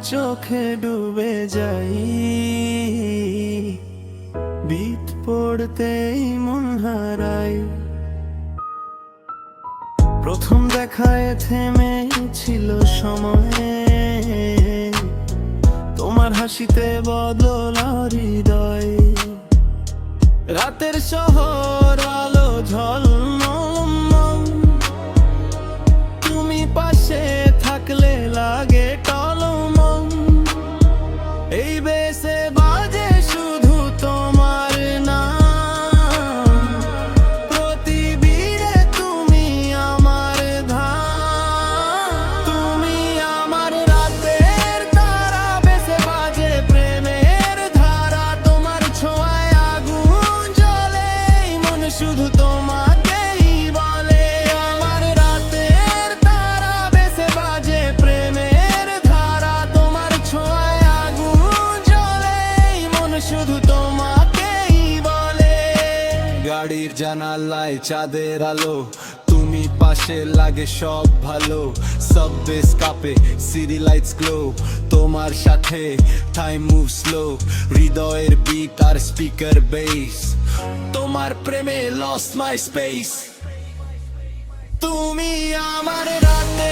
চোখে ডুবে যাই, বিট পড়তেই মন হারাই। প্রথম দেখায় থেমেছিল সময়ে, তোমার হাসিতে বদল হৃদয়। রাতের শহর আলো ঝলমল, তুমি পাশে থাকলে লাগে টলমল। এই বেশে বাজে শুধু তোমার নাম, প্রতিদিনে তুমি আমার ধাম। তুমি আমার রাতের তারা, বেশে বাজে প্রেমের ধারা। তোমার ছোঁয়ায় আগুন জ্বলে, মন শুধু তোমাকেই বলে। আমার রাতের তারা, বেশে বাজে প্রেমের ধারা। তোমার ছোঁয়ায় আগুন জ্বলে, মন শুধু তোমাকেই বলে। গাড়ির জানালায় চাঁদের আলো, তুমি পাশে লাগে সব ভালো। সাবওয়েজ কাপে সিটি লাইটস গ্লো, তোমার সাথে টাইম মুভ স্লো। হৃদয়ের বিট আর স্পিকার বেস, তোমার প্রেমে লস্ট মাই স্পেস। তুমি আমার রাতে